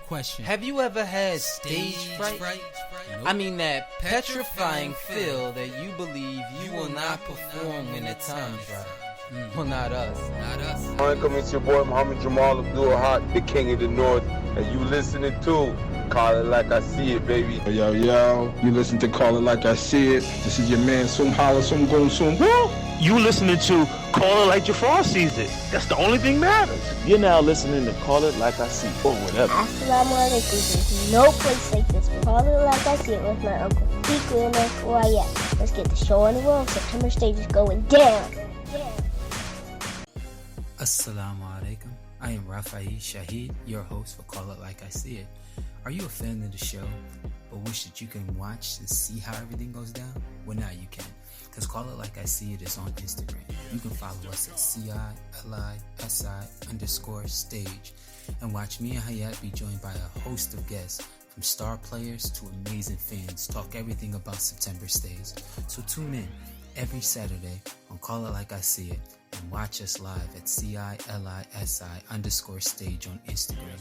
question. Have you ever had stage fright? Nope. I mean that petrifying feel that you believe you will not perform when the time's right. Well, not us. Not us. Welcome, it's your boy Muhammad Jamal Abdul Haq, the king of the north, and you listening to Call It Like I See It, baby. Yo, you listen to Call It Like I See It. This is your man, Sum Holla, Sum Goon, Sum Woo. You listening to Call It Like Jafar sees it. That's the only thing matters. You're now listening to Call It Like I See It, or whatever. Assalamu alaikum. There's no place like this. Call It Like I See It with my uncle. Peak Luna, YS. Let's get the show on the road. September stage is going down. Assalamu alaikum. I am Rafai Shahid, your host for Call It Like I See It. Are you a fan of the show, but wish that you can watch and see how everything goes down? Well, now you can, because Call It Like I See It is on Instagram. You can follow us at CILISI_stage and watch me and Hayat be joined by a host of guests, from star players to amazing fans, talk everything about September stage. So tune in every Saturday on Call It Like I See It and watch us live at CILISI_stage on Instagram.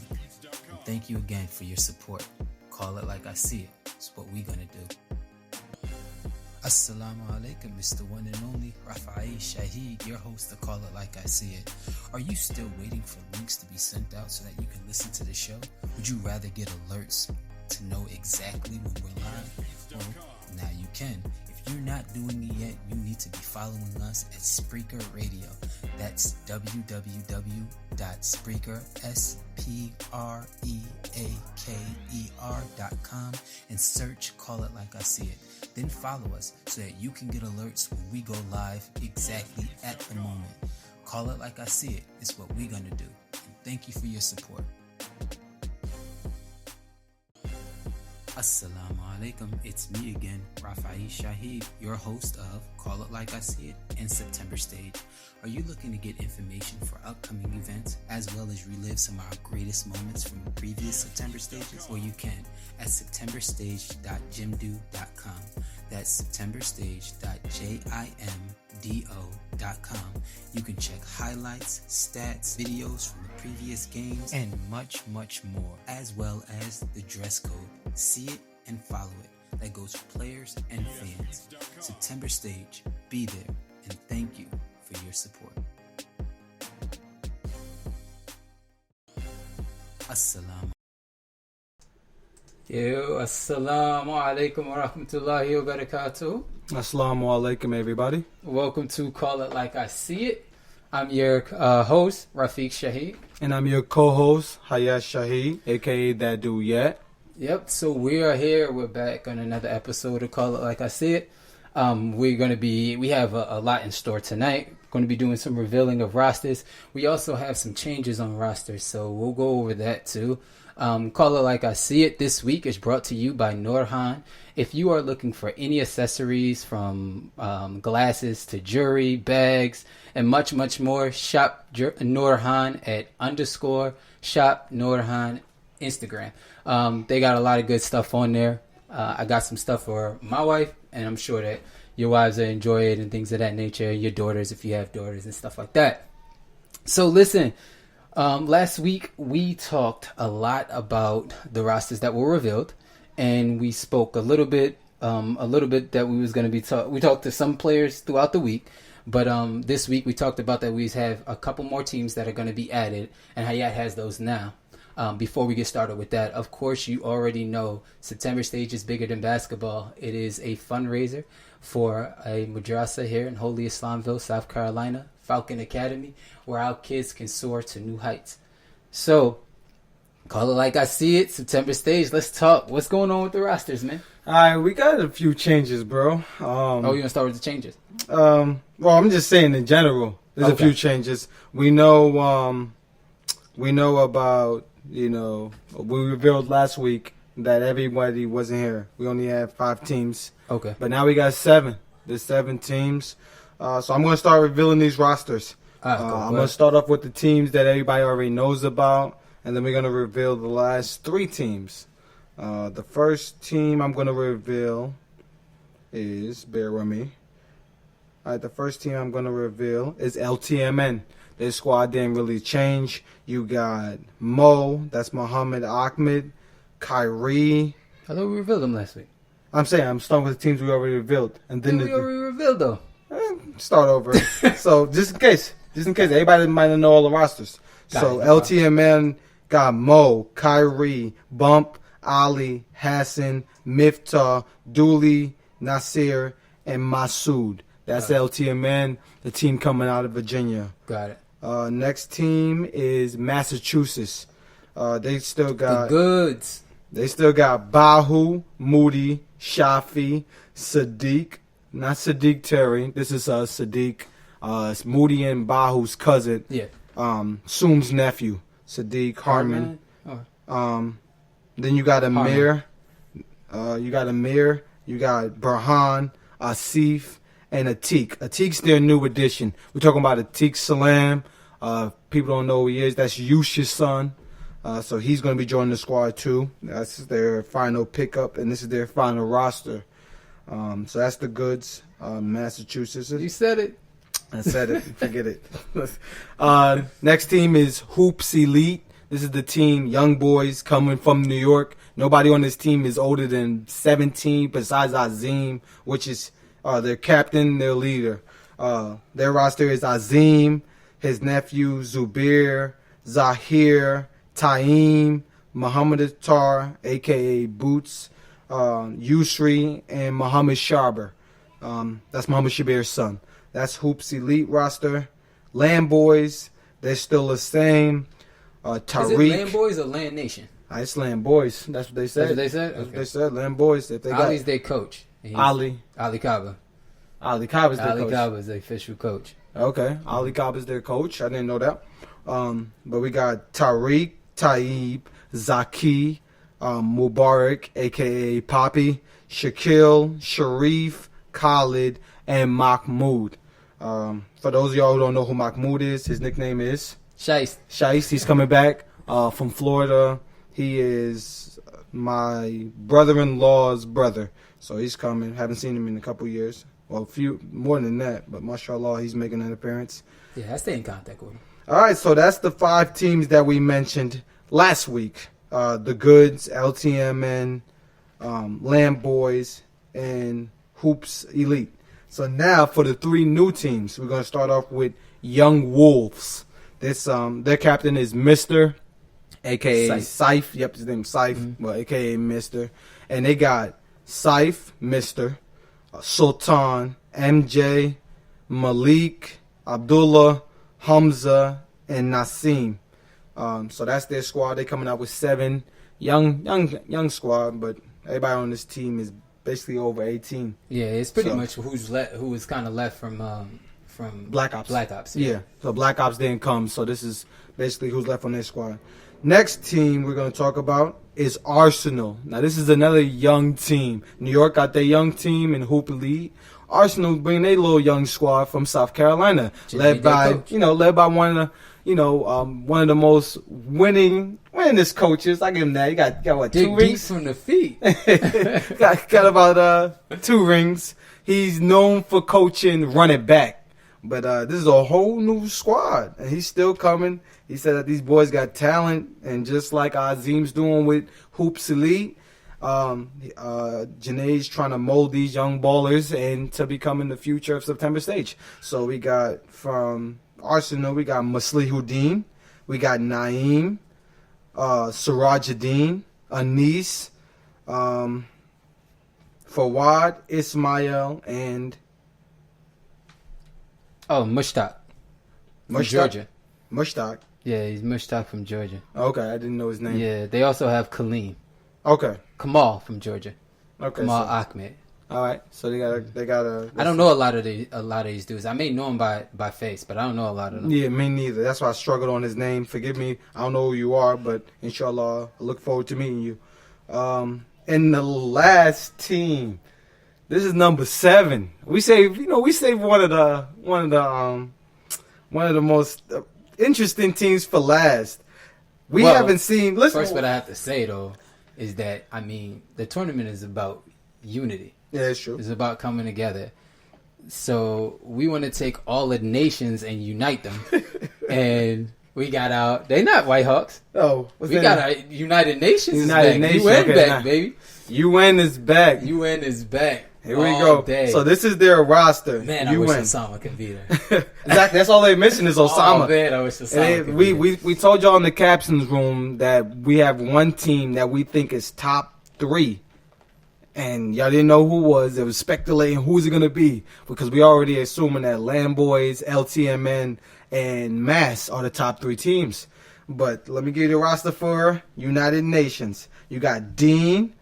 And thank you again for your support. Call It Like I See It. It's what we gonna do. Assalamu alaikum, Mr. One and Only Rafai Shahid, your host of Call It Like I See It. Are you still waiting for links to be sent out so that you can listen to the show? Would you rather get alerts to know exactly when we're live? Well, now you can. If you're not doing it yet, you need to be following us at Spreaker Radio. That's www.spreaker.com and search Call It Like I See It. Then follow us so that you can get alerts when we go live exactly at the moment. Call It Like I See It is what we're gonna do. And thank you for your support. Assalamu alaikum, it's me again, Rafai Shahid, your host of Call It Like I See It and September Stage. Are you looking to get information for upcoming events as well as relive some of our greatest moments from previous September stages? Well, you can at septemberstage.jimdo.com. That's septemberstage.jimdo.com. You can check highlights, stats, videos from the previous games, and much, much more, as well as the dress code. See it and follow it. That goes for players and fans. September Stage, be there, and thank you for your support. Assalamu alaikum wa rahmatullahi wa barakatuh. Assalamu alaikum, everybody. Welcome to Call It Like I See It. I'm your host, Rafiq Shahid. And I'm your co-host, Hayat Shahid, a.k.a. That Dude Yet. Yep, so we are here. We're back on another episode of Call It Like I See It. We have a lot in store tonight. Going to be doing some revealing of rosters. We also have some changes on rosters, so we'll go over that too. Call It Like I See It this week is brought to you by Nurhan. If you are looking for any accessories from glasses to jewelry, bags, and much, much more, shop Nurhan at _shop Nurhan Instagram. They got a lot of good stuff on there. I got some stuff for my wife, and I'm sure that your wives will enjoy it and things of that nature. Your daughters, if you have daughters and stuff like that. So listen, last week we talked a lot about the rosters that were revealed, and we spoke a little bit that we was going to be we talked to some players throughout the week, but this week we talked about that we have a couple more teams that are going to be added, and Hayat has those now. Before we get started with that, of course, you already know September Stage is bigger than basketball. It is a fundraiser for a madrasa here in Holy Islamville, South Carolina, Falcon Academy, where our kids can soar to new heights. So, Call It Like I See It, September Stage. Let's talk. What's going on with the rosters, man? All right, we got a few changes, bro. You want to start with the changes? Well, I'm just saying in general, there's a few changes. We know about, we revealed last week that everybody wasn't here. We only had 5 teams. Okay. But now we got 7. There's 7 teams. So I'm going to start revealing these rosters. I'm going to start off with the teams that everybody already knows about, and then we're going to reveal the last 3 teams. The first team I'm going to reveal is, bear with me. All right, the first team I'm going to reveal is LTMN. Their squad didn't really change. You got Mo, that's Muhammad Ahmed, Kyrie. I thought we revealed them last week. I'm saying I'm starting with the teams we already revealed, and then We already revealed though. start over. So just in case, everybody might not know all the rosters. So LTMN got Mo, Kyrie, Bump, Ali, Hassan, Miftah, Dooley, Nasir, and Masood. That's LTMN, the team coming out of Virginia. Got it. Next team is Massachusetts. They still got The goods. They still got Bahu, Moody, Shafi, Sadiq. Not Sadiq Terry. This is Sadiq. It's Moody and Bahu's cousin. Yeah. Soom's nephew, Sadiq Harmon. Then you got Amir. You got Burhan, Asif, and Atik. Atik's their new addition. We're talking about Atik Salam. People don't know who he is. That's Yush's son. So he's going to be joining the squad too. That's their final pickup, and this is their final roster. So that's the goods. Massachusetts. You said it. I said it. Forget it. Next team is Hoops Elite. This is the team, young boys coming from New York. Nobody on this team is older than 17 besides Azim, which is their captain, their leader. Their roster is Azim, his nephew Zubair, Zahir, Taim, Muhammad Attar, a.k.a. Boots, Yusri, and Muhammad Sharber. That's Muhammad Shabir's son. That's Hoops Elite roster. Land Boys, they're still the same. Tariq. Is it Land Boys or Land Nation? It's Land Boys. That's what they said. That's what they said? That's what Okay. they said. Land Boys. If they got Ali's their coach. Ali Kaba. Ali Cobb is their Ali coach. Kaba is the official coach. Okay. Ali Cobb is their coach. I didn't know that. But we got Tariq, Taib, Zaki, Mubarak, a.k.a. Poppy, Shaquille, Sharif, Khalid, and Mahmoud. For those of y'all who don't know who Mahmoud is, his nickname is Shice. He's coming back from Florida. He is my brother-in-law's brother. So he's coming. Haven't seen him in a couple years. Well, a few more than that. But mashallah, he's making an appearance. Yeah, I stay in contact with him. All right, so that's the 5 teams that we mentioned last week. The Goods, LTMN, Land Boys, and Hoops Elite. So now for the 3 new teams, we're going to start off with Young Wolves. This their captain is Mr. a.k.a. Saif. Yep, his name is Saif, well, a.k.a. Mr. And they got Saif, Mr., Sultan, MJ, Malik, Abdullah, Hamza, and Nasim. So that's their squad. They coming out with 7 young squad, but everybody on this team is basically over 18. Yeah, it's pretty much who was kind of left from Black Ops. Black Ops. Yeah. So Black Ops didn't come. So this is basically who's left on their squad. Next team we're going to talk about is Arsenal. Now this is another young team. New York got their young team in Hoop Elite. Arsenal bring their little young squad from South Carolina, led by one of the most winningest coaches. I give him that. He got what, 2 rings from the feet. got about 2 rings. He's known for coaching run it back. But this is a whole new squad, and he's still coming. He said that these boys got talent, and just like Azim's doing with Hoops Elite, Janae's trying to mold these young ballers into becoming the future of September Stage. So we got from Arsenal, we got Maslihuddin, we got Naeem, Sirajuddin, Anis, Fawad, Ismail, and Mushtaq. From Georgia. Mushtaq. Yeah, he's Mushtaq from Georgia. Okay, I didn't know his name. Yeah, they also have Kaleem. Okay. Kamal from Georgia. Okay. Kamal Ahmed. All right. So they got a. I don't know a lot of these dudes. I may know them by face, but I don't know a lot of them. Yeah, me neither. That's why I struggled on his name. Forgive me. I don't know who you are, but inshallah, I look forward to meeting you. And the last team, this is number 7. We saved one of the most interesting teams for last. We haven't seen. Listen, first, what I have to say though is that the tournament is about unity. Yeah, it's true. It's about coming together. So we want to take all the nations and unite them. And we got our... They not Whitehawks. Oh. We got our United Nations United back. Nations. UN Okay, back, baby. UN is back. UN is back. Here we all go. Day. So this is their roster. Man, I wish Osama could be there. Exactly. That's all they're missing is Osama. Oh, man, I wish Osama could be there. We told y'all in the captain's room that we have one team that we think is top 3. And y'all didn't know who was. It was speculating who's it going to be. Because we already assuming that Lamboys, LTMN, and Mass are the top 3 teams. But let me give you the roster for United Nations. You got Dean.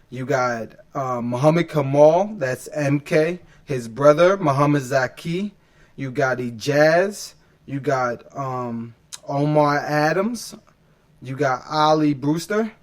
You got Muhammad Kamal, that's MK. His brother, Muhammad Zaki. You got Ijaz. You got Omar Adams. You got Ali Brewster.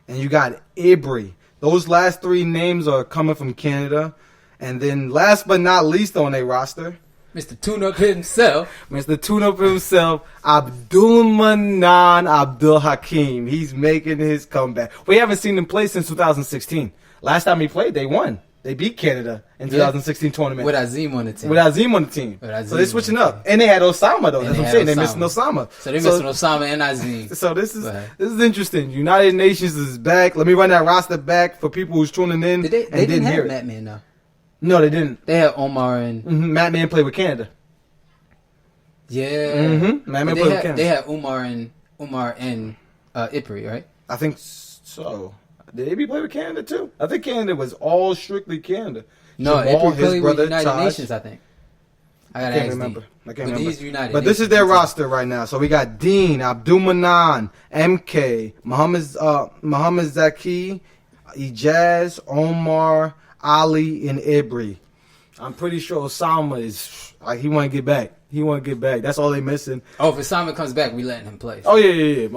And you got Ibri. Those last 3 names are coming from Canada. And then last but not least on a roster, Mr. Tune-Up himself. Mr. Tune-Up himself, Abdulmanan Abdul Hakim. He's making his comeback. We haven't seen him play since 2016. Last time he played, they won. They beat Canada in 2016 tournament. With Azim on the team. So they're switching up. And they had Osama, though. That's what I'm saying. They're missing Osama. So they're missing Osama and Azim. So this is interesting. United Nations is back. Let me run that roster back for people who's tuning in. They didn't have Matman, though. No, they didn't. They had Omar and... Matman played with Canada. Yeah. Matman played with Canada. They had Umar and Ipri, right? I think so. Did Ipri play with Canada too? I think Canada was all strictly Canada. No, Jamal, Ipri played with United Taj. Nations, I think. I can't remember. He's United. But this is their roster right now. So we got Dean, Abdulmanan, MK, Muhammad Zaki, Ijaz, Omar, Ali, and Ibri. I'm pretty sure Osama is he want to get back. That's all they missing. Oh, if Osama comes back, we letting him play. Oh yeah.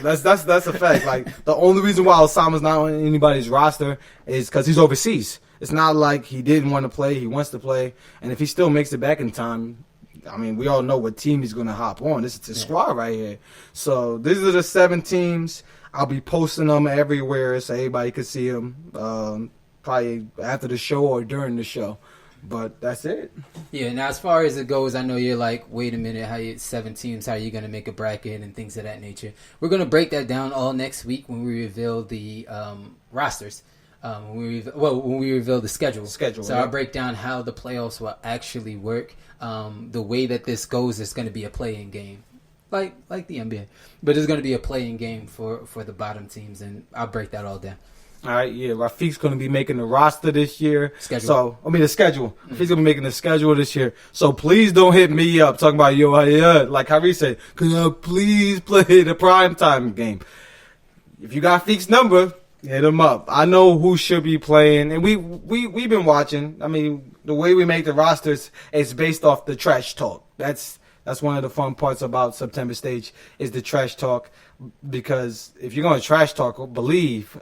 That's a fact. Like the only reason why Osama's not on anybody's roster is because he's overseas. It's not like he didn't want to play. He wants to play, and if he still makes it back in time, I mean, we all know what team he's going to hop on. This is the squad right here. So these are the 7 teams. I'll be posting them everywhere so everybody can see them. Probably after the show or during the show. But that's it. Yeah, now as far as it goes, I know you're like, wait a minute, how you 7 teams, how are you going to make a bracket and things of that nature. We're going to break that down all next week when we reveal the rosters. When we reveal the schedule. So I'll break down how the playoffs will actually work. The way that this goes is going to be a play-in game. Like the NBA. But it's going to be a play-in game for the bottom teams, and I'll break that all down. All right, yeah. Rafiq's going to be making the roster this year. The schedule. Rafiq's going to be making the schedule this year. So please don't hit me up talking about, like Harry said, could I please play the primetime game? If you got Rafiq's number, hit him up. I know who should be playing, and we've been watching. I mean, the way we make the rosters is based off the trash talk. That's one of the fun parts about September Stage is the trash talk. Because if you're going to trash talk, believe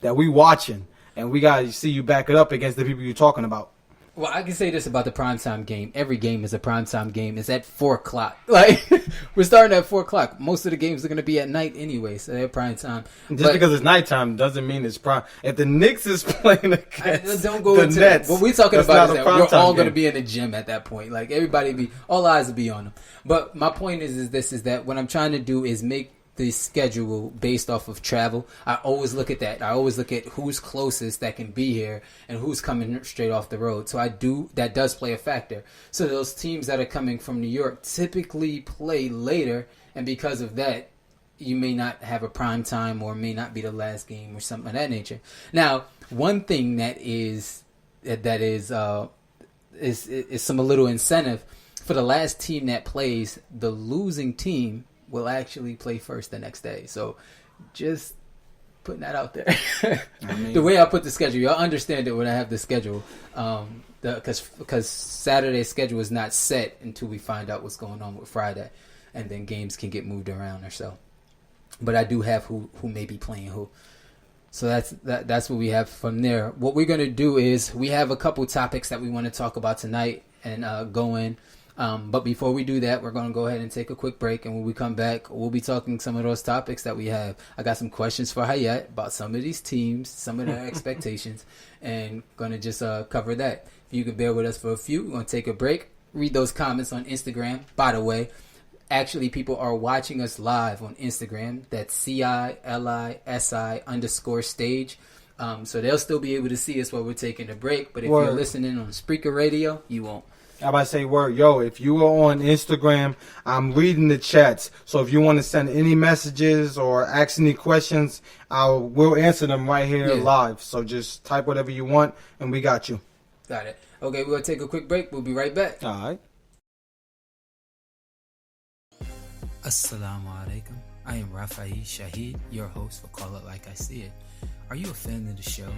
that we watching and we got to see you back it up against the people you're talking about. Well, I can say this about the primetime game. Every game is a primetime game. It's at 4 o'clock. Like, we're starting at 4 o'clock. Most of the games are going to be at night anyway, so they're primetime. Just because it's nighttime doesn't mean it's prime. If the Knicks is playing against don't go the into Nets, that. What we're talking about is that we're all going to game. be in the gym at that point. Like, all eyes will be on them. But my point is that what I'm trying to do is make the schedule based off of travel. I always look at that. I always look at who's closest that can be here and who's coming straight off the road. So that does play a factor. So those teams that are coming from New York typically play later, and because of that, you may not have a prime time or may not be the last game or something of that nature. Now, one thing that is some a little incentive for the last team that plays, the losing team will actually play first the next day. So just putting that out there. The way I put the schedule, y'all understand it when I have the schedule. Because Saturday's schedule is not set until we find out what's going on with Friday. And then games can get moved around or so. But I do have who may be playing who. So that's what we have from there. What we're going to do is we have a couple topics that we want to talk about tonight and go in. But before we do that, we're going to go ahead and take a quick break. And when we come back, we'll be talking some of those topics that we have. I got some questions for Hayat about some of these teams, some of their expectations, and going to just cover that. If you can bear with us for a few, we're going to take a break. Read those comments on Instagram. By the way, actually, people are watching us live on Instagram. That's CILISI_stage. So they'll still be able to see us while we're taking a break. But if you're listening on Spreaker Radio, you won't. I'm about to say, yo, if you are on Instagram, I'm reading the chats. So if you want to send any messages or ask any questions, we'll answer them right here live. So just type whatever you want, and we got you. Got it. Okay, we're going to take a quick break. We'll be right back. All right. Assalamu alaikum. I am Rafai Shahid, your host for Call It Like I See It. Are you a fan of the show,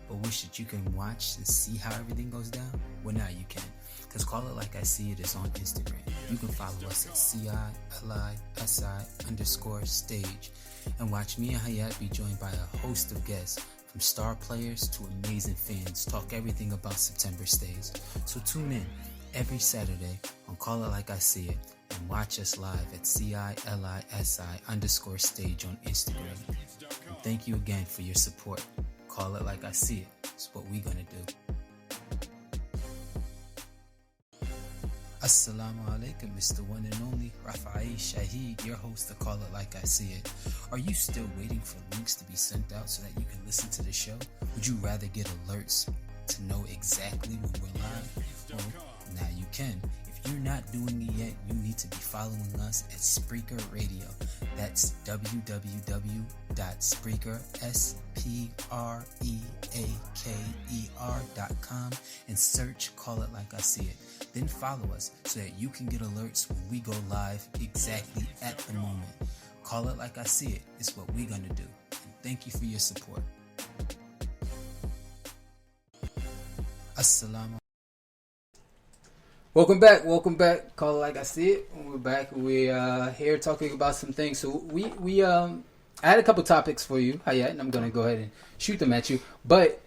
but wish that you can watch and see how everything goes down? Well, now you can, because Call It Like I See It is on Instagram. You can follow us at CILISI_stage and watch me and Hayat be joined by a host of guests, from star players to amazing fans, talk everything about September stage. So tune in every Saturday on Call It Like I See It and watch us live at CILISI_stage on Instagram. And thank you again for your support. Call It Like I See It. It's what we're gonna do. Assalamu alaikum, Mr. One and Only Rafai Shahid, your host of Call It Like I See It. Are you still waiting for links to be sent out so that you can listen to the show? Would you rather get alerts to know exactly when we're live? Well, now you can. If you're not doing it yet, you need to be following us at Spreaker Radio. That's www.spreaker.com and search Call It Like I See It. Then follow us so that you can get alerts when we go live exactly at the moment. Call It Like I See It is what we're going to do. And thank you for your support. Assalamu. Welcome back. Call It Like I See It. We're back. We're here talking about some things. So we I had a couple topics for you, Hayat, and I'm going to go ahead and shoot them at you. But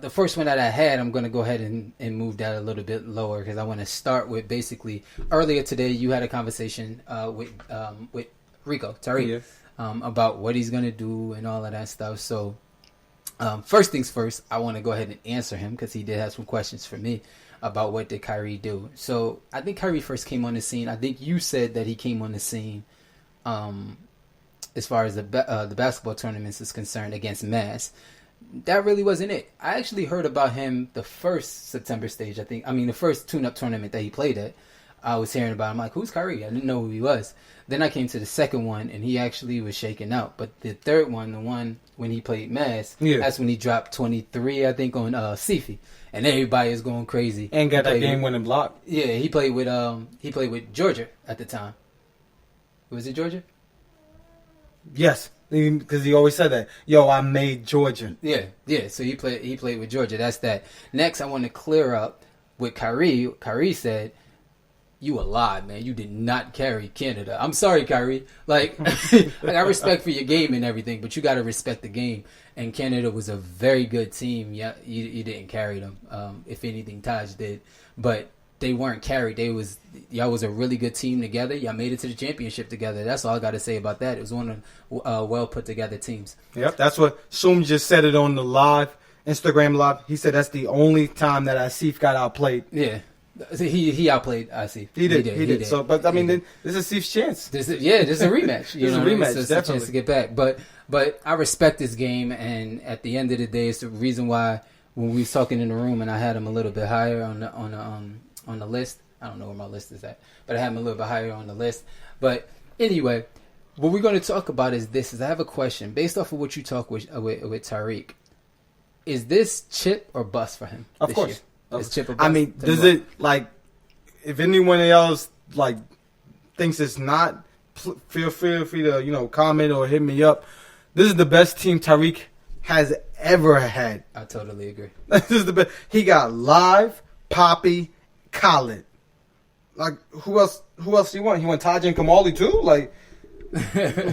the first one that I had, I'm going to go ahead and move that a little bit lower because I want to start with basically earlier today you had a conversation with Rico Tariq about what he's going to do and all of that stuff. So first things first, I want to go ahead and answer him because he did have some questions for me about what did Kyrie do. So I think Kyrie first came on the scene. I think you said that he came on the scene as far as the basketball tournaments is concerned against Mass. That really wasn't it. I actually heard about him the first September stage, the first tune-up tournament that he played at. I was hearing about him, like, who's Kyrie? I didn't know who he was. Then I came to the second one, and he actually was shaken out. But the third one, the one when he played Mass, that's when he dropped 23, I think, on Sifi. And everybody is going crazy. And got that game-winning block. Yeah, he played with Georgia at the time. Was it Georgia? Yes, because he always said that. Yo, I made Georgia. Yeah. So he played with Georgia. That's that. Next, I want to clear up with Kyrie. Kyrie said, "You a lie, man. You did not carry Canada." I'm sorry, Kyrie. Like I respect for your game and everything, but you got to respect the game. And Canada was a very good team. Yeah, you didn't carry them. If anything, Taj did, but they weren't carried. Y'all was a really good team together. Y'all made it to the championship together. That's all I got to say about that. It was one of well put together teams. Yep, that's what Soom just said it on the Instagram live. He said that's the only time that Asif got outplayed. Yeah. He outplayed Asif. He did. So, but I mean, this is Asif's chance. This is a rematch. This is a rematch. So it's a chance to get back. But I respect this game, and at the end of the day, it's the reason why when we was talking in the room, and I had him a little bit higher on the list. I don't know where my list is at, but I had him a little bit higher on the list. But anyway, what we're going to talk about is this. I have a question based off of what you talk with Tariq. Is this chip or bust for him? Of course. Is chip or bust? I mean, does it, like, if anyone else like thinks it's not, feel free to comment or hit me up. This is the best team Tariq has ever had. I totally agree. This is the best. He got Live, Poppy, Khaled. Like, who else he want? He want Taj and Kamali too? Like,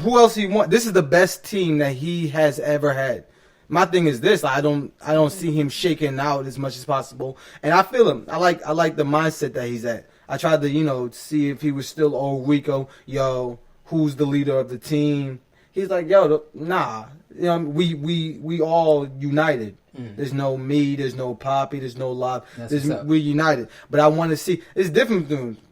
who else he want? This is the best team that he has ever had. My thing is this: I don't see him shaking out as much as possible, and I feel him. I like the mindset that he's at. I tried to, see if he was still old Rico. Yo, who's the leader of the team? He's like, yo, nah. We all united. There's no me, there's no Poppy, there's no Lob. We're united. But I want to see, it's different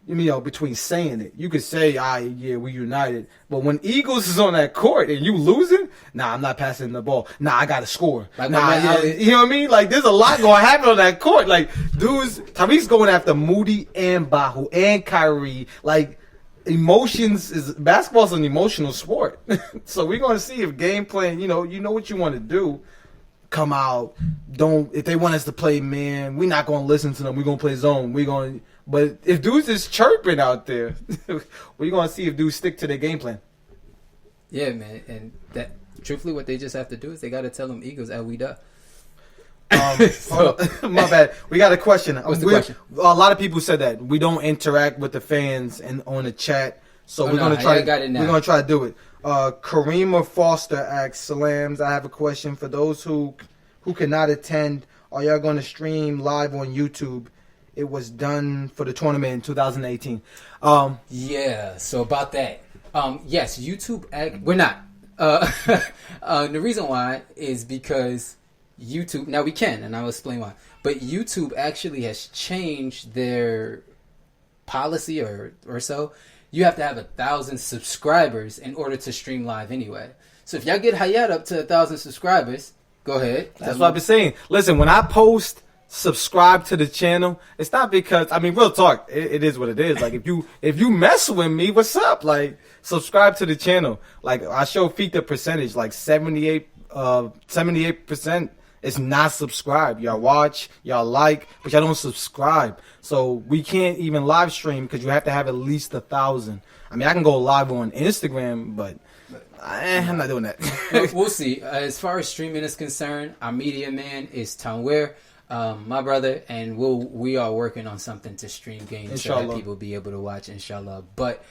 between saying it. You could say, yeah, we united. But when Eagles is on that court and you losing, nah, I'm not passing the ball. Nah, I got to score. You know what I mean? Like, there's a lot going to happen on that court. Like, dudes, Tariq's going after Moody and Bahu and Kyrie. Like, basketball's an emotional sport. So we're going to see if game plan, you know what you want to do. Come out. If they want us to play man, we're not going to listen to them. We're going to play zone. But if dudes is chirping out there, we're going to see if dudes stick to their game plan. Yeah, man. And that, truthfully, what they just have to do is they got to tell them Eagles, we da. My bad. We got a question. What's the question? A lot of people said that we don't interact with the fans and on the chat, so we're gonna try. We're gonna try to do it. Karima Foster asks, Salams, I have a question for those who cannot attend. Are y'all gonna stream live on YouTube? It was done for the tournament in 2018. Yeah. So about that, yes, YouTube. We're not. The reason why is because YouTube, now we can, and I'll explain why, but YouTube actually has changed their policy or so. You have to have 1,000 subscribers in order to stream live anyway. So if y'all get Hayat up to 1,000 subscribers, go ahead. That's what I've been saying. Listen, when I post subscribe to the channel, it's not because, real talk, it is what it is. Like, if you mess with me, what's up? Like, subscribe to the channel. Like, I show Feet the percentage, like 78% is not subscribed. Y'all watch, y'all like, but y'all don't subscribe. So we can't even live stream because you have to have at least 1,000. I can go live on Instagram, but I'm not doing that. We'll see. As far as streaming is concerned, our media man is Tanwir, my brother, and we are working on something to stream games Inshallah. So that people be able to watch, inshallah. But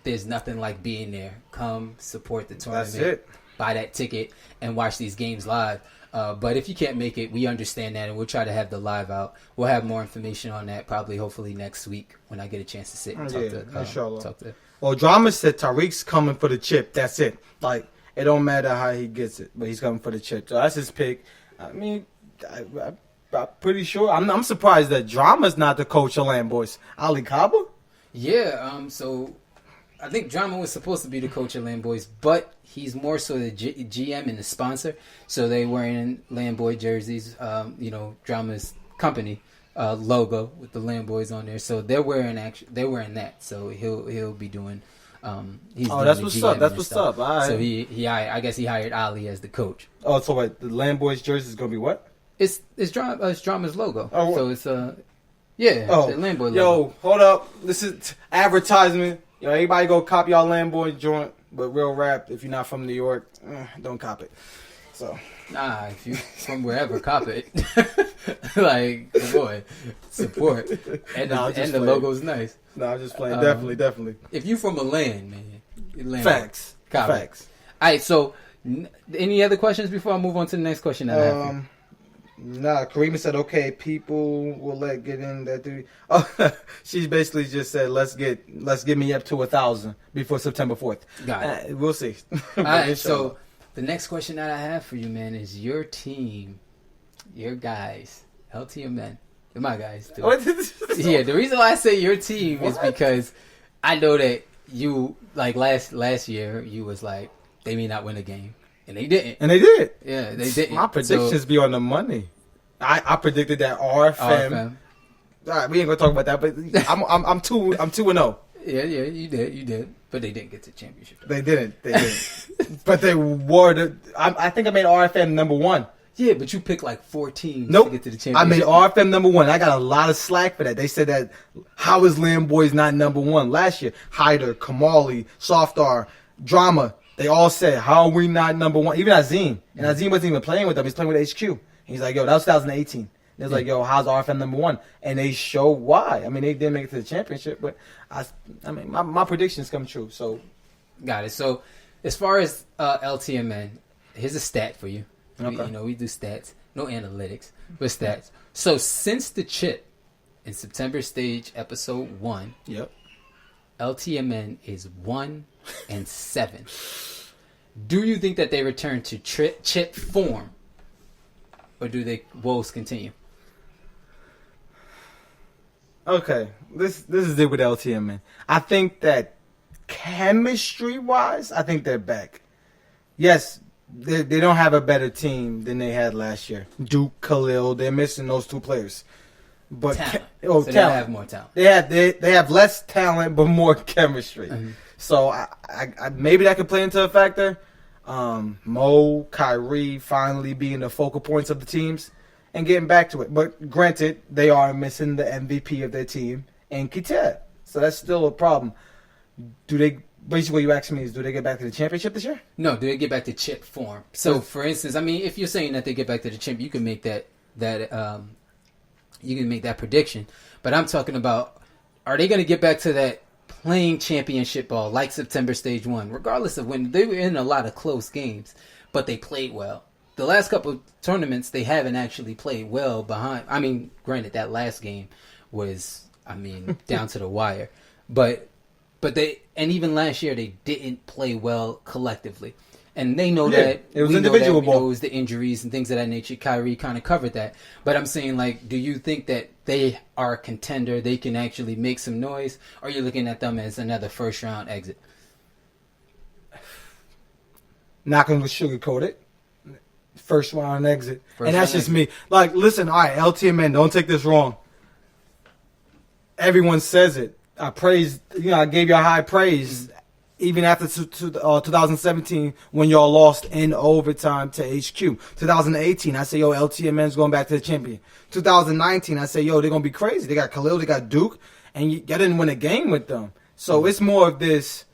there's nothing like being there. Come support the tournament. That's it. Buy that ticket and watch these games live. But if you can't make it, we understand that, and we'll try to have the live out. We'll have more information on that hopefully next week when I get a chance to sit and talk to. Well, Drama said Tariq's coming for the chip. That's it. Like, it don't matter how he gets it, but he's coming for the chip. So that's his pick. I'm pretty sure. I'm surprised that Drama's not the coach of Land Boys. Ali Kaba? Yeah. So I think Drama was supposed to be the coach of Land Boys, but he's more so the GM and the sponsor. So they wearing Land Boy jerseys, Drama's company logo with the Land Boys on there. So they're wearing that. So he'll be doing. That's what's up. That's what's up. All right. So I guess he hired Ali as the coach. Oh, so wait, the Land Boys jersey is gonna be what? It's Drama's logo. Oh, so it's the Land Boy logo. Yo, hold up. This is advertisement. Yo, everybody go copy y'all Land Boy joint, but real rap. If you're not from New York, don't cop it. So. Nah, if you from wherever, cop it. Like, boy, support. And the logo's nice. No, I'm just playing. Definitely. If you from a land, man. Facts. Cop Facts. It. All right, so any other questions before I move on to the next question that I have? Nah, Karima said, okay, people will get in that duty. Oh, she basically just said, let's get me up to 1,000 before September 4th. Got it. We'll see. All right, so the next question that I have for you, man, is your team, your guys, LTMN, my guys, too. Yeah, the reason why I say your team is because I know that you, like last year, you was like, they may not win a game. And they didn't. And they did. Yeah, they didn't. My predictions be on the money. I predicted that RFM. All right, we ain't gonna talk about that, but I'm 2-0. Yeah, you did. But they didn't get to the championship. They didn't. But they were I think I made RFM number 1. Yeah, but you picked like 4 teams to get to the championship. I made RFM number 1. I got a lot of slack for that. They said that how is Land Boys not number 1 last year? Hyder, Kamali, Softar, Drama. They all said, how are we not number 1? Even Azim. And Azim wasn't even playing with them. He's playing with HQ. He's like, yo, that was 2018. They was like, yo, how's RFM number 1? And they show why. They didn't make it to the championship, but my predictions come true. So, got it. So, as far as LTMN, here's a stat for you. Okay. We do stats, no analytics, but stats. So, since the chip, in September Stage Episode 1, Yep. LTMN is 1-7. Do you think that they return to chip form, or do they woes continue? Okay, this is it with LTMN. I think that chemistry-wise, I think they're back. Yes, they don't have a better team than they had last year. Duke, Khalil, they're missing those two players. But Talent. so They talent. have more talent. They have less talent but more chemistry. Mm-hmm. So I maybe that could play into a factor. Mo, Kyrie finally being the focal points of the teams and getting back to it. But granted, they are missing the MVP of their team and Keter. So that's still a problem. Do they? Basically, what you asking me is, do they get back to the championship this year? No, do they get back to chip form? So, for instance, I mean, if you're saying that they get back to the chip, you can make that prediction. But I'm talking about, are they going to get back to that playing championship ball like September Stage 1, regardless of when they were in a lot of close games, but they played well. The last couple of tournaments, they haven't actually played well behind. I mean, granted, that last game was, down to the wire. But they, and even last year, they didn't play well collectively. And they know that it was we individual know that, ball. it was the injuries and things of that nature. Kyrie kind of covered that. But I'm saying, like, do you think that they are a contender? They can actually make some noise? Or are you looking at them as another first-round exit? Not going to sugarcoat it. First round exit. First And that's round just me. Like, listen, all right, LTMN, don't take this wrong. Everyone says it. I praised, I gave y'all high praise. Even after 2017, when y'all lost in overtime to HQ. 2018, I say, yo, LTMN's going back to the champion. 2019, I say, yo, they're going to be crazy. They got Khalil, they got Duke, and y'all didn't win a game with them. So it's more of this,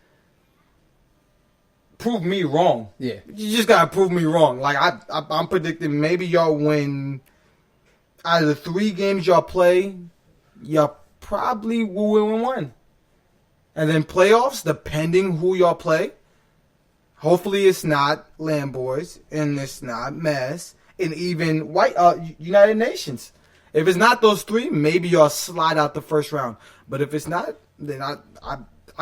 prove me wrong. Yeah. You just got to prove me wrong. Like, I'm predicting maybe y'all win, out of the 3 games y'all play, y'all probably will win 1. And then playoffs, depending who y'all play. Hopefully it's not Land Boys, and it's not Mass, and even United Nations. If it's not those 3, maybe y'all slide out the first round. But if it's not, then I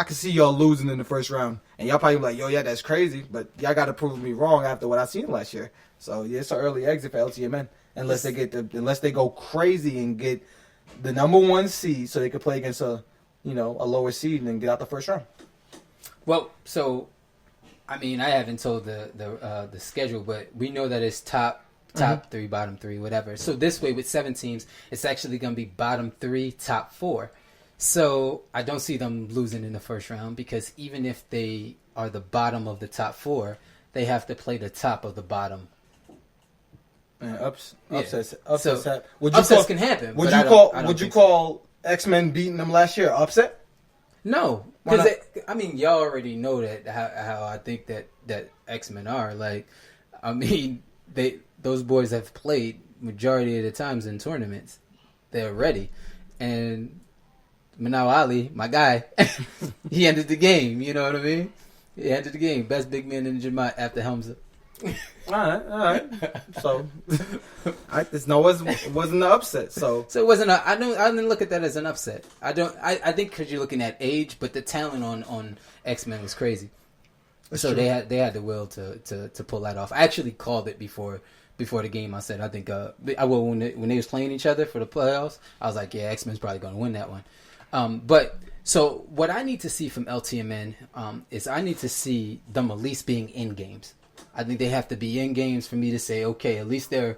can see y'all losing in the first round. And y'all probably be like, yo, yeah, that's crazy. But y'all got to prove me wrong after what I seen last year. So yeah, it's an early exit for LTMN, unless they go crazy and get the number 1 seed, so they can play against a lower seed and then get out the first round. Well, so, I haven't told the schedule, but we know that it's top 3, bottom 3, whatever. So this way, with 7 teams, it's actually going to be bottom 3, top 4. So I don't see them losing in the first round, because even if they are the bottom of the top 4, they have to play the top of the bottom. Upsets. So, Would upsets can happen. Would but you call? I don't Would you think call X-Men beating them last year upset? No, Why because not? y'all already know that how I think that X-Men are. Like, those boys have played majority of the times in tournaments. They're ready, and Manal Ali, my guy, he ended the game. You know what I mean? He ended the game. Best big man in the Jamaat after Hamza. All right. So, it wasn't an upset. So it wasn't. I didn't look at that as an upset. I think because you're looking at age, but the talent on X-Men was crazy. So true. They had the will to pull that off. I actually called it before the game. I said I think when they was playing each other for the playoffs, I was like, yeah, X-Men's probably going to win that one. But so what I need to see from LTMN is I need to see them at least being in games. I think they have to be in games for me to say, okay, at least they're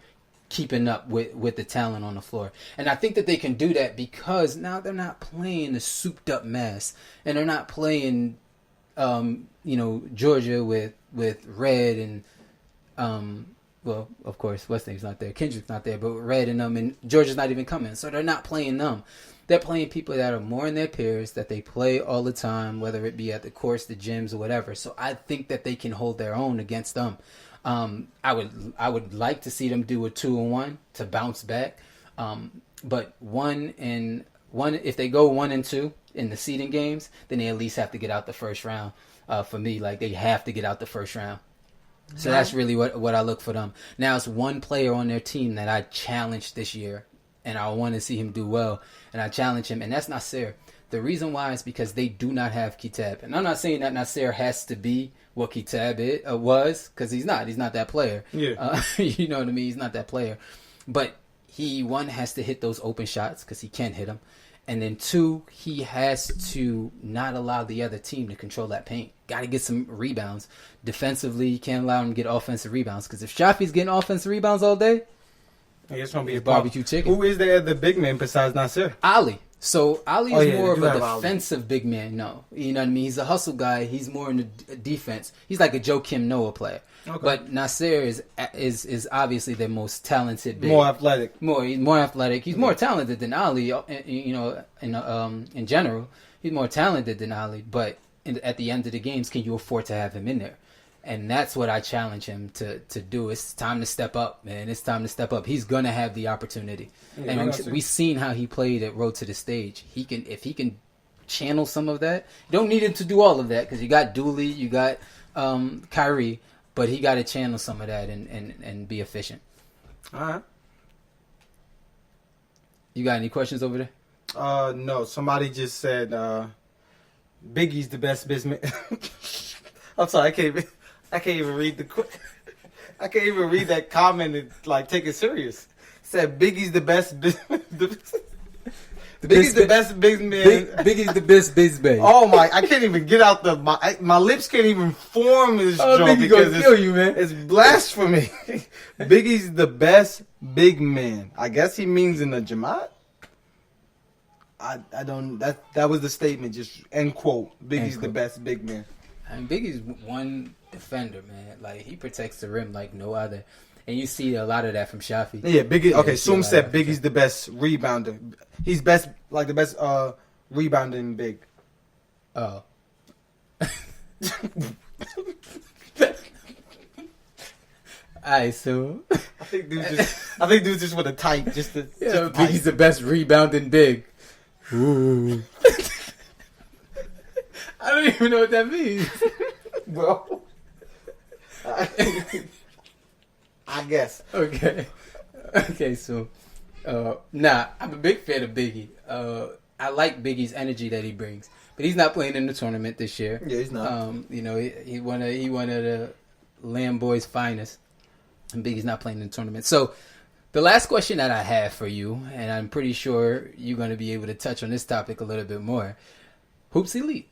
keeping up with the talent on the floor. And I think that they can do that because now they're not playing the souped up mess, and they're not playing Georgia with Red and well, of course, what's name's not there, Kendrick's not there, but Red and them, and Georgia's not even coming, so they're not playing them. They're playing people that are more in their peers, that they play all the time, whether it be at the courts, the gyms, or whatever. So I think that they can hold their own against them. I would like to see them do a 2-1 to bounce back. But one, if they go 1-2 in the seeding games, then they at least have to get out the first round. For me, like, they have to get out the first round. So that's really what I look for them. Now, it's one player on their team that I challenged this year, and I want to see him do well, and I challenge him, and that's Nasser. The reason why is because they do not have Kitab, and I'm not saying that Nasser has to be what Kitab was, because he's not. He's not that player. Yeah. You know what I mean? He's not that player, but he has to hit those open shots because he can hit them, and then 2, he has to not allow the other team to control that paint. Got to get some rebounds defensively. You can't allow him to get offensive rebounds because if Shafi's getting offensive rebounds all day, it's gonna be a barbecue chicken. Who is the big man besides Nasser? Ali. So Ali is more of a Ali. defensive big man. No, you know what I mean. He's a hustle guy. He's more in the defense. He's like a Joakim Noah player. Okay. But Nasser is obviously the most talented, big. More athletic. He's more athletic. He's more talented than Ali. You know, in general, he's more talented than Ali. But at the end of the games, can you afford to have him in there? And that's what I challenge him to do. It's time to step up, man. It's time to step up. He's gonna have the opportunity, and we've seen how he played at Road to the Stage. If he can channel some of that. You don't need him to do all of that because you got Dooley, you got Kyrie, but he got to channel some of that and be efficient. All right. You got any questions over there? No. Somebody just said Biggie's the best businessman. I'm sorry, I can't even read I can't even read that comment and like take it serious. It said Biggie's the best. Biggie's the best big man. Biggie's the best big man. Oh my! I can't even get out my lips can't even form this joke Biggie because gonna kill you, man. It's blasphemy. Biggie's the best big man. I guess he means in the Jamaat. I don't. That was the statement. Just end quote. Biggie's the best big man. I mean, Biggie's one defender, man. Like he protects the rim like no other. And you see a lot of that from Shafi. Yeah, Biggie. Okay, Soom said Biggie's the best rebounder. He's the best rebounding big. Oh. Alright, so I think dude just with a tight, just to. Yeah, Biggie's the best rebounding big. Ooh. I don't even know what that means, bro. I guess. Okay, so, I'm a big fan of Biggie. I like Biggie's energy that he brings, but he's not playing in the tournament this year. Yeah, he's not. You know, he one of the Lamb Boys' finest, and Biggie's not playing in the tournament. So, the last question that I have for you, and I'm pretty sure you're going to be able to touch on this topic a little bit more. Hoops Elite.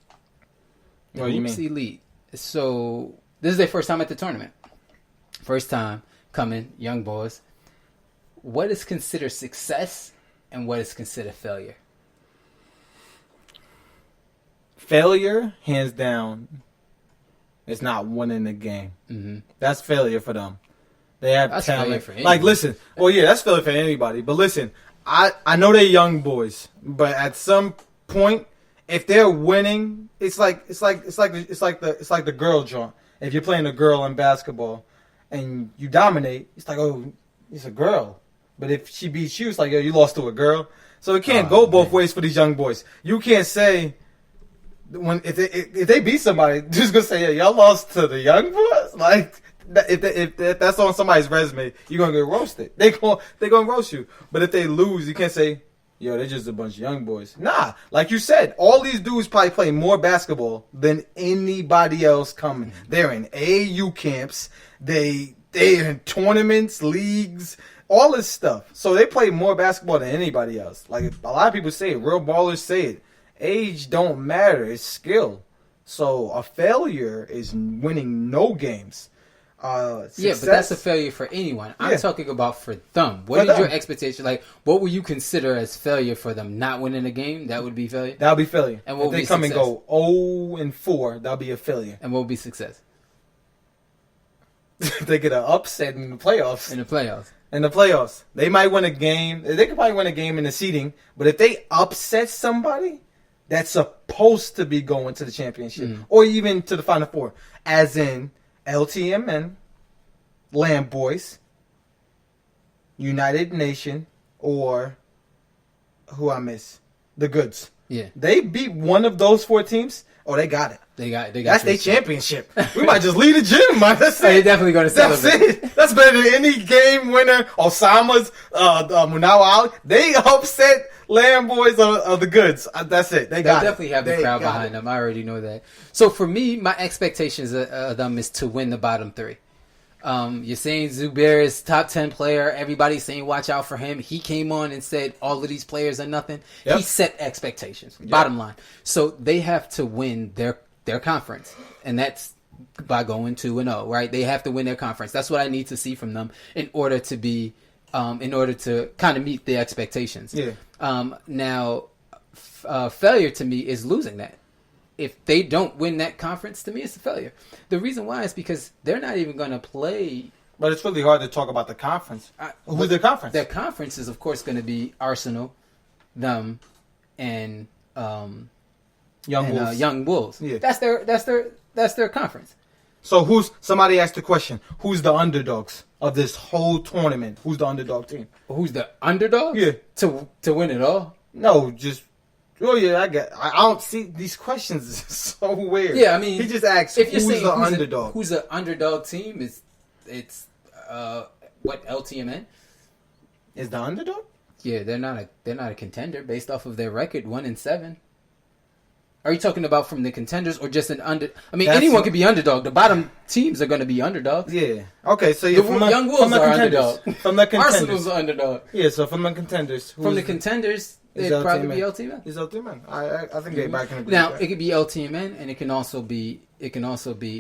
What do you mean? Hoops Elite. So, this is their first time at the tournament. First time coming, young boys. What is considered success and what is considered failure? Failure, hands down, is not winning the game. Mm-hmm. That's failure for them. They have that's talent. For like, listen. Well, yeah, that's failure for anybody. But listen, I know they're young boys, but at some point, if they're winning, it's like the girl joint. If you're playing a girl in basketball and you dominate, it's like, oh, it's a girl. But if she beats you, it's like, yo, you lost to a girl. So it can't go both ways for these young boys. You can't say if they beat somebody, just gonna say, yeah, y'all lost to the young boys. Like if that's on somebody's resume, you're gonna get roasted. They gonna roast you. But if they lose, you can't say, yo, they're just a bunch of young boys. Nah, like you said, all these dudes probably play more basketball than anybody else coming. They're in AAU camps. They're in tournaments, leagues, all this stuff. So they play more basketball than anybody else. Like a lot of people say it, real ballers say it. Age don't matter, it's skill. So a failure is winning no games. Yeah, but that's a failure for anyone. I'm talking about for them. What is your expectation? Like, what would you consider as failure for them? Not winning a game? That would be failure? That would be failure. And what if would they be come success? and go 0-4, that would be a failure. And what would be success? They get an upset in the playoffs. In the playoffs. They might win a game. They could probably win a game in the seeding. But if they upset somebody that's supposed to be going to the championship or even to the Final Four, as in LTMN, Lamb Boys, United Nation, or who I miss, the Goods. Yeah. They beat one of those 4 teams. Oh, they got it. They got That's their championship. We might just leave the gym, man. That's it. They're definitely going to celebrate. That's better than any game winner. Osama's, Munawar Ali. They upset Lamb Boys of the goods. That's it. They got definitely have the crowd behind them. I already know that. So for me, my expectations of them is to win the bottom three. You're saying Zubair is top 10 player. Everybody's saying watch out for him. He came on and said all of these players are nothing. Yep. He set expectations. Yep. Bottom line. So they have to win their conference, and that's by going 2-0. Right? They have to win their conference. That's what I need to see from them in order to be, in order to kind of meet the expectations. Yeah. Now, failure to me is losing that. If they don't win that conference, to me, it's a failure. The reason why is because they're not even going to play. But it's really hard to talk about the conference. Who's the conference? Their conference is, of course, going to be Arsenal, them, and Young Wolves. Yeah. That's their conference. So somebody asked the question, who's the underdogs of this whole tournament? Who's the underdog team? Who's the underdog? Yeah. To win it all? No, just... Oh yeah, I don't see these questions. It's so weird. Yeah, I mean, he just asked if you're who's saying the underdog. Who's the underdog team? It's what LTMN is the underdog? Yeah, they're not a contender based off of their record 1-7. Are you talking about from the contenders or just an under? I mean, anyone could be underdog. The bottom teams are going to be underdogs. Yeah. Okay, so you're the Young Wolves are underdog. From the contenders, Arsenal's are underdog. Yeah, so from the contenders, from the contenders. It'd probably be LTMN. It's LTMN. I think everybody can agree. Now with that. it could be LTMN, and it can also be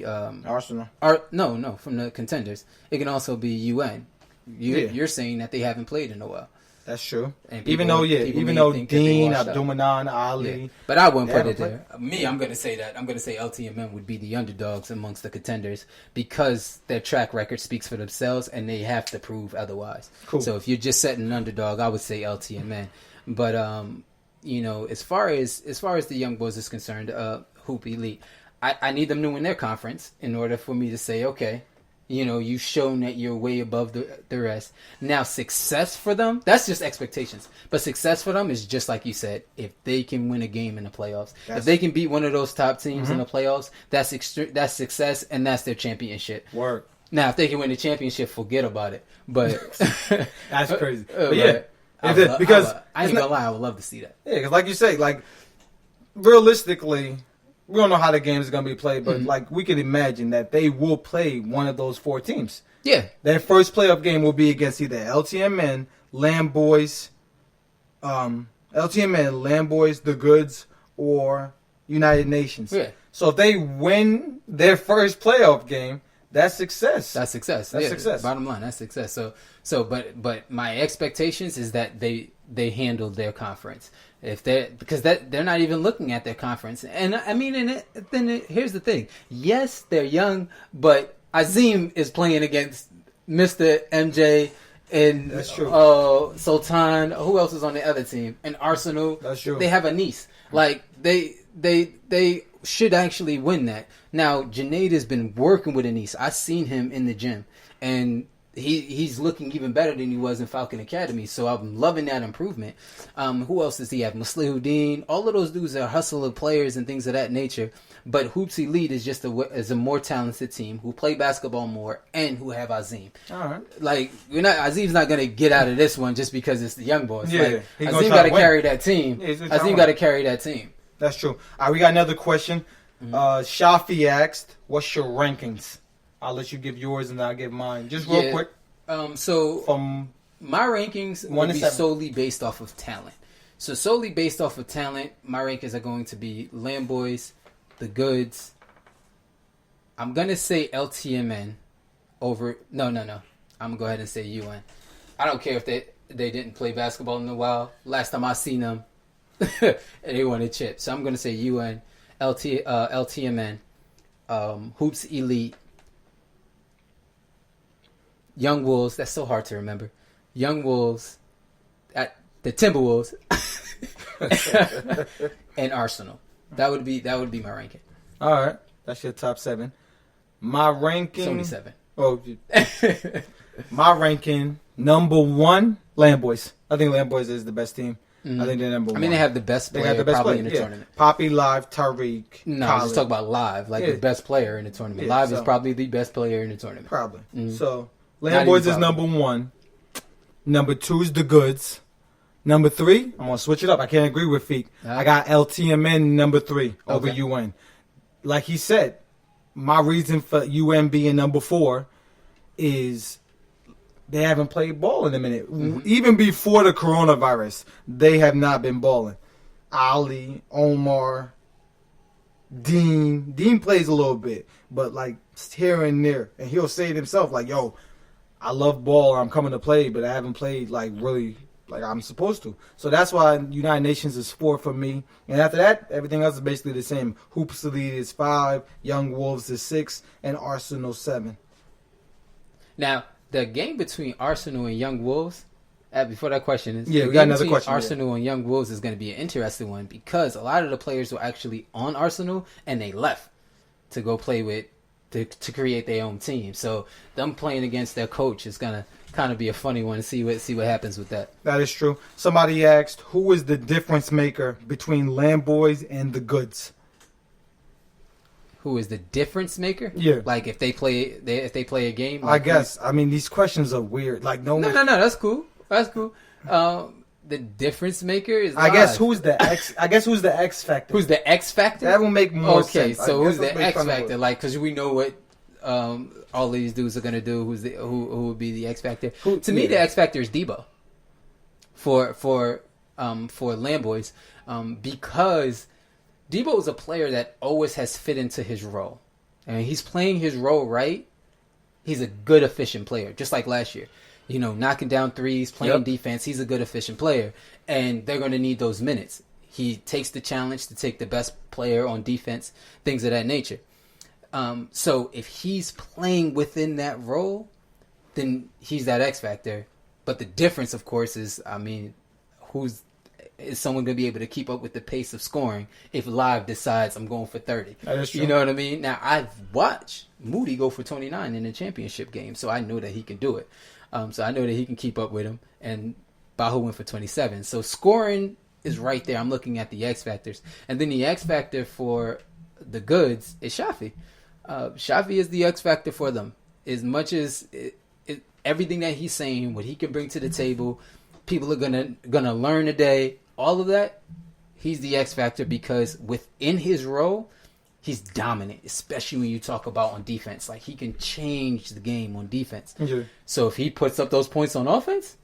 Arsenal. No, from the contenders. It can also be UN. You're saying that they haven't played in a while. That's true. And even though Dean, Abdulmanan, Ali. Yeah. But I wouldn't put it there. I'm going to say that. I'm going to say LTMN would be the underdogs amongst the contenders because their track record speaks for themselves and they have to prove otherwise. Cool. So if you're just setting an underdog, I would say LTMN. But as far as the Young Boys is concerned, Hoop Elite, I need them to win their conference in order for me to say, okay, you've shown that you're way above the rest. Now, success for them, that's just expectations. But success for them is just like you said, if they can win a game in the playoffs. If they can beat one of those top teams in the playoffs, that's success, and that's their championship. Work. Now, if they can win the championship, forget about it. But that's crazy. But yeah. I ain't gonna lie, I would love to see that. Yeah, because like you say, realistically, we don't know how the game is going to be played, but we can imagine that they will play one of those four teams. Yeah. Their first playoff game will be against either LTMN, Lamb Boys, The Goods, or United Nations. Yeah. So if they win their first playoff game, that's success. That's success. That's success. Bottom line, that's success. But my expectations is that they handled their conference. Because they're not even looking at their conference. And I mean, here's the thing. Yes, they're young, but Azim is playing against Mr. MJ and that's true. Sultan. Who else is on the other team? And Arsenal. That's true. They have a niece. Like they should actually win that. Now, Junaid has been working with Anis. I've seen him in the gym, and he's looking even better than he was in Falcon Academy. So I'm loving that improvement. Who else does he have? Muslihuddin. All of those dudes are hustler players and things of that nature. But Hoops Elite is just a more talented team who play basketball more and who have Azim. All right. Like Azim's not gonna get out of this one just because it's the Young Boys. Yeah, like, Azim got to carry that team. Yeah, Azim got to carry that team. That's true. All right, we got another question. Shafi asked, "What's your rankings?" I'll let you give yours and I'll give mine. Just real quick. So from my rankings will be solely based off of talent. So solely based off of talent, my rankings are going to be Lamb Boys, The Goods. I'm gonna say LTMN over. No. I'm gonna go ahead and say UN. I don't care if they didn't play basketball in a while. Last time I seen them, they won a chip. So I'm gonna say UN, LTMN, Hoops Elite, Young Wolves. That's so hard to remember. Young Wolves, the Timberwolves, and Arsenal. That would be my ranking. All right, that's your top 7. My ranking. It's only 7. Oh, my ranking number 1, Lamb Boys. I think Lamb Boys is the best team. I think they're number 1. I mean, they have the best player probably in the tournament. Poppy, Live, Tariq. No, I'm just talking about Live, the best player in the tournament. Live is probably the best player in the tournament. Probably. So Lamboys is probably. number 1. Number 2 is the Goods. Number 3, I'm going to switch it up. I can't agree with Feek. I got LTMN number 3 over Okay. UN. Like he said, my reason for UN being number 4 is they haven't played ball in a minute. Even before the coronavirus, they have not been balling. Ali, Omar, Dean. Dean plays a little bit, but like here and there. And he'll say it himself, like, yo, I love ball. I'm coming to play, but I haven't played like really like I'm supposed to. So that's why United Nations is 4 for me. And after that, everything else is basically the same. Hoops Elite is 5, Young Wolves is 6, and Arsenal 7. Now, the game between Arsenal and Young Wolves, before that question is, Yeah, the we got game another between question, Arsenal and Young Wolves is going to be an interesting one because a lot of the players were actually on Arsenal and they left to go play with, to create their own team. So them playing against their coach is going to kind of be a funny one to see what happens with that. That is true. Somebody asked, who is the difference maker between Lamboys and the Goods? Who is the difference maker? Yeah. Like if they play a game. I Like guess. I mean, these questions are weird. Like no No, one. that's cool. That's cool. The difference maker is. I guess live. who's the X? I guess who's the X factor? Who's the X factor? That will make more Okay, sense. so I who's guess the that's X what I'm factor? trying Like, because we know what all these dudes are gonna do. Who would be the X factor? Who- To me, yeah. the X factor is Debo. For Lamboys, because Debo is a player that always has fit into his role, and he's playing his role right. He's a good, efficient player, just like last year. You know, knocking down threes, playing defense. He's a good, efficient player, and they're going to need those minutes. He takes the challenge to take the best player on defense, things of that nature. So if he's playing within that role, then he's that X factor. But the difference, of course, is, I mean, is someone going to be able to keep up with the pace of scoring if Live decides I'm going for 30? That is true. You know what I mean? Now, I've watched Moody go for 29 in the championship game, so I know that he can do it. So I know that he can keep up with him. And Bahu went for 27. So scoring is right there. I'm looking at the X factors. And then the X factor for the Goods is Shafi. Shafi is the X factor for them. As much as everything that he's saying, what he can bring to the table, people are gonna learn today. All of that, he's the X factor because within his role, he's dominant, especially when you talk about on defense. Like, he can change the game on defense. Yeah. So if he puts up those points on offense,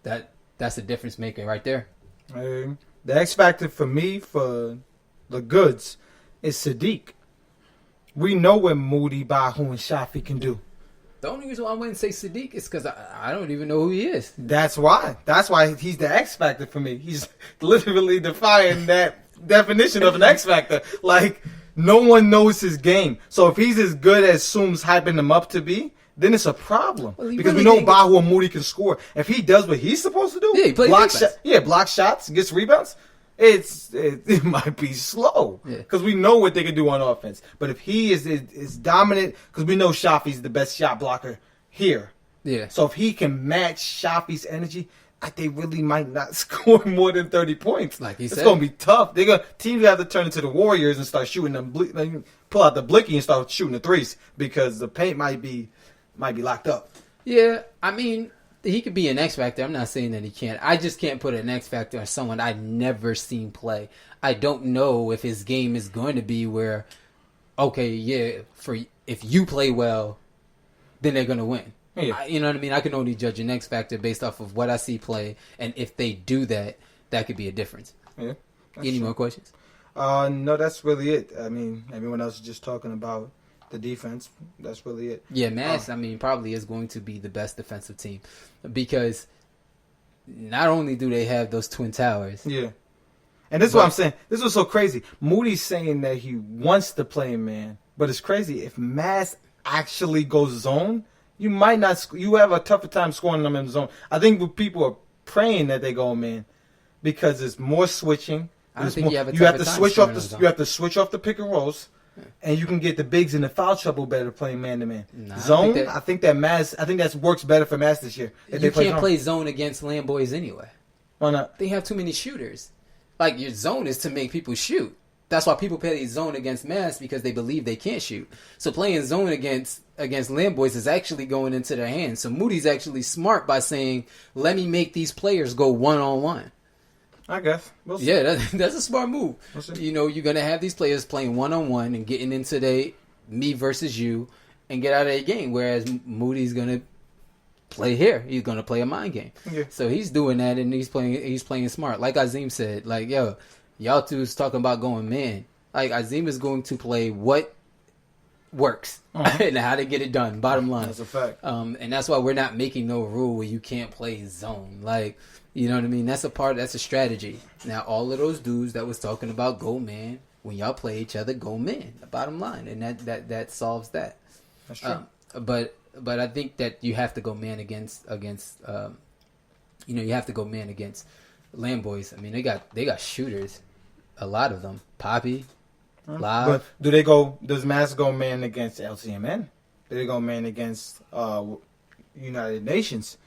that's a difference maker right there. The X factor for me, for the Goods, is Sadiq. We know what Moody, Bahu, and Shafi can do. The only reason why I wouldn't say Sadiq is because I don't even know who he is. That's why. That's why he's the X factor for me. He's literally defying that definition of an X factor. Like, no one knows his game. So if he's as good as Soom's hyping him up to be, then it's a problem. Well, he because really we know didn't Bahu and Moody can score. If he does what he's supposed to do, Yeah, he plays block defense. block shots, gets rebounds, it might be slow. Yeah. Because we know what they can do on offense. But if he is dominant, because we know Shafi's the best shot blocker here. Yeah. So if he can match Shafi's energy, they really might not score more than 30 points. Like he it's said. going to be tough. Teams have to turn into the Warriors and start shooting them. Pull out the blicky and start shooting the threes because the paint might be locked up. Yeah, I mean, he could be an X factor. I'm not saying that he can't. I just can't put an X factor on someone I've never seen play. I don't know if his game is going to be where, okay, yeah, if you play well, then they're going to win. Yeah. You know what I mean? I can only judge an X factor based off of what I see play, and if they do that, that could be a difference. Yeah. Any more questions? No, that's really it. I mean, everyone else is just talking about the defense. That's really it. Yeah, Mass, I mean, probably is going to be the best defensive team because not only do they have those twin towers. Yeah. And this is what I'm saying. This was so crazy. Moody's saying that he wants to play man, but it's crazy. If Mass actually goes zone, you might not. You have a tougher time scoring them in zone. I think people are praying that they go man because it's more switching. I don't think you have a you have tougher to time switch scoring off in the zone. you have to switch off the pick and rolls, and you can get the bigs in the foul trouble better playing man to man. Nah, Zone, I think that works better for Mass this year. If You they play can't zone. play zone against Lamboys anyway. Why not? They have too many shooters. Like, your zone is to make people shoot. That's why people play zone against Mass, because they believe they can't shoot. So playing zone against Lamboys is actually going into their hands. So Moody's actually smart by saying, let me make these players go one-on-one. I guess. We'll see. Yeah, that's a smart move. We'll see. You know, you're going to have these players playing one-on-one and getting into me versus you and get out of the game, whereas Moody's going to play here. He's going to play a mind game. Yeah. So he's doing that, and he's playing smart. Like Azim said, like, yo, y'all two is talking about going man. Like, Azim is going to play what works and how to get it done, bottom line. That's a fact. And that's why we're not making no rule where you can't play zone. Like, you know what I mean? That's a strategy. Now, all of those dudes that was talking about go man, when y'all play each other, go man, the bottom line. And that solves that. That's true. But I think that you have to go man against you have to go man against Lamboys. I mean, they got shooters, a lot of them. Poppy, Live. But does Mass go man against LCMN? Do they go man against United Nations?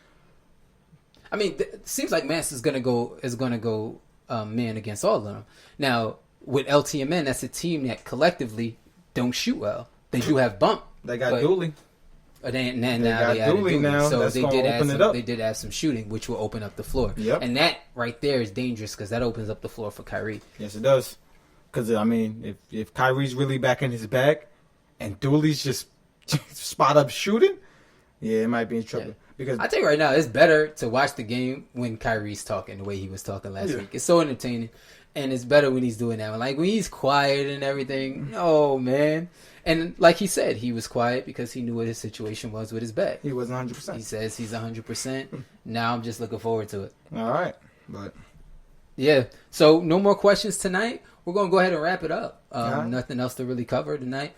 I mean, it seems like Mass is gonna go man against all of them. Now with LTMN, that's a team that collectively don't shoot well. They do have bump. They got Dooley. They got Dooley now. So that's they did add open some. it up. They did add some shooting, which will open up the floor. Yep. And that right there is dangerous because that opens up the floor for Kyrie. Yes, it does. Because I mean, if Kyrie's really back in his bag, and Dooley's just spot up shooting, yeah, it might be in trouble. Yeah. Because I think right now it's better to watch the game when Kyrie's talking the way he was talking last week. It's so entertaining, and it's better when he's doing that. Like when he's quiet and everything. No, man. And like he said, he was quiet because he knew what his situation was with his bag. He wasn't 100%. He says he's 100%. Now I'm just looking forward to it. All right, but yeah. So no more questions tonight. We're gonna go ahead and wrap it up. Right. Nothing else to really cover tonight.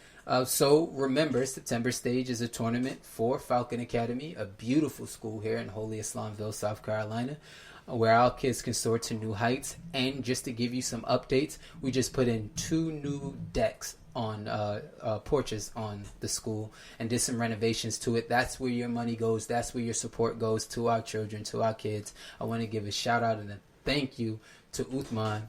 So remember, September Stage is a tournament for Falcon Academy, a beautiful school here in Holy Islamville, South Carolina, where our kids can soar to new heights. And just to give you some updates, we just put in 2 new decks on porches on the school and did some renovations to it. That's where your money goes. That's where your support goes to our children, to our kids. I want to give a shout out and a thank you to Uthman.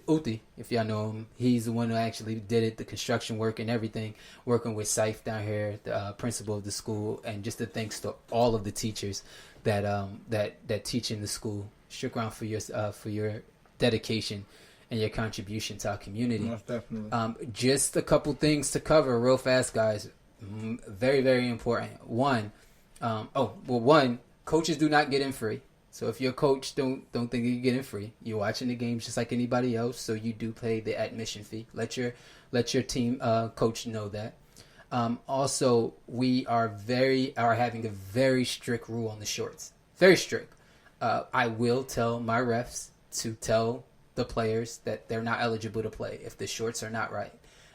Uti, if y'all know him, he's the one who actually did it, the construction work and everything, working with Saif down here, the principal of the school, and just a thanks to all of the teachers that teach in the school. Shukran for your dedication and your contribution to our community. Most definitely. Just a couple things to cover real fast, guys. Very, very important. One, coaches do not get in free. So if your coach don't think you get in free, you're watching the games just like anybody else. So you do pay the admission fee. Let your team coach know that. Also, we are having a very strict rule on the shorts. Very strict. I will tell my refs to tell the players that they're not eligible to play if the shorts are not right.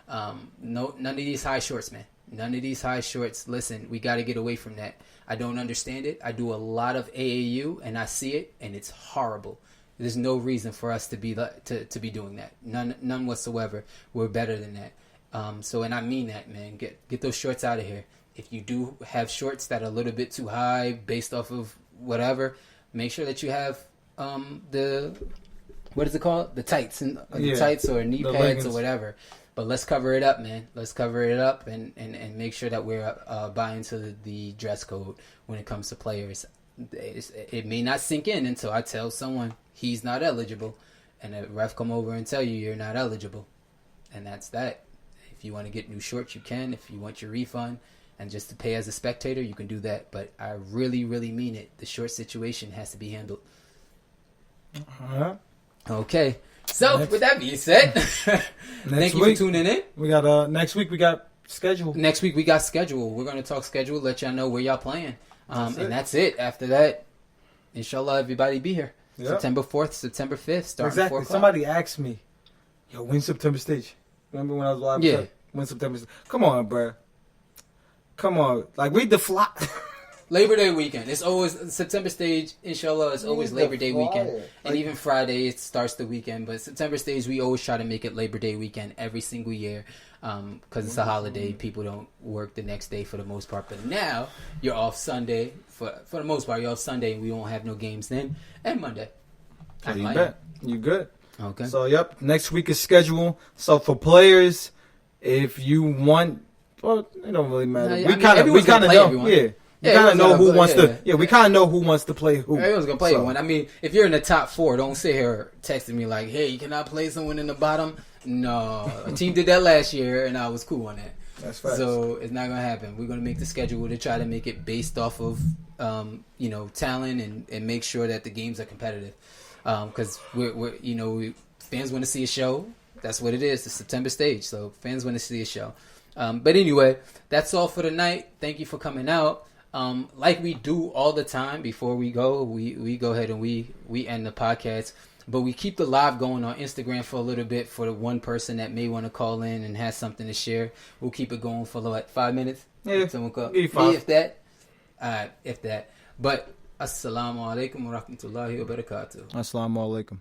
None of these high shorts, man. None of these high shorts. Listen, we got to get away from that. I don't understand it. I do a lot of AAU, and I see it, and it's horrible. There's no reason for us to be doing that. None whatsoever. We're better than that. And I mean that, man. Get those shorts out of here. If you do have shorts that are a little bit too high based off of whatever, make sure that you have what is it called? The tights and tights or knee pads leggings. Or whatever. But let's cover it up, man. Let's cover it up and make sure that we're buying to the dress code when it comes to players. It may not sink in until I tell someone he's not eligible, and a ref come over and tell you you're not eligible, and that's that. If you want to get new shorts, you can. If you want your refund and just to pay as a spectator, you can do that. But I really, really mean it. The short situation has to be handled. Okay. So, with that being said, thank you for tuning in. We got next week we got schedule. Next week we got schedule. We're going to talk schedule, let y'all know where y'all playing. That's it. After that, inshallah, everybody be here. Yep. September 4th, September 5th, starting 4 o'clock. Somebody asked me, yo, when's September Stage? Remember when I was live? Yeah. When September Stage? Come on, bro. Come on. Like, read the fly. Labor Day weekend. It's always September Stage. Inshallah, it's always Labor Day weekend, and even Friday it starts the weekend. But September Stage, we always try to make it Labor Day weekend every single year, because it's a holiday. People don't work the next day for the most part. But now you're off Sunday for the most part. You're off Sunday, and we won't have no games then, and Monday. You bet. You good. Okay. So, yep, next week is scheduled. So, for players, if you want, well, it don't really matter. No, we kind of know. Everyone. Yeah. Yeah, kind of know who play, wants to. Yeah, we kind of know who wants to play who. Everyone's gonna play one. I mean, if you're in the top 4, don't sit here texting me like, "Hey, you cannot play someone in the bottom." No, a team did that last year, and I was cool on that. That's facts. So it's not gonna happen. We're gonna make the schedule to try to make it based off of, talent and make sure that the games are competitive. Because fans want to see a show. That's what it is. The September stage. So fans want to see a show. But anyway, that's all for tonight. Thank you for coming out. Like we do all the time before we go, we go ahead and we end the podcast. But we keep the live going on Instagram for a little bit for the one person that may want to call in and has something to share. We'll keep it going for like 5 minutes. Yeah, someone call. maybe 5. If that. If that. But assalamu alaikum wa rahmatullahi wa barakatuh. Assalamu alaikum.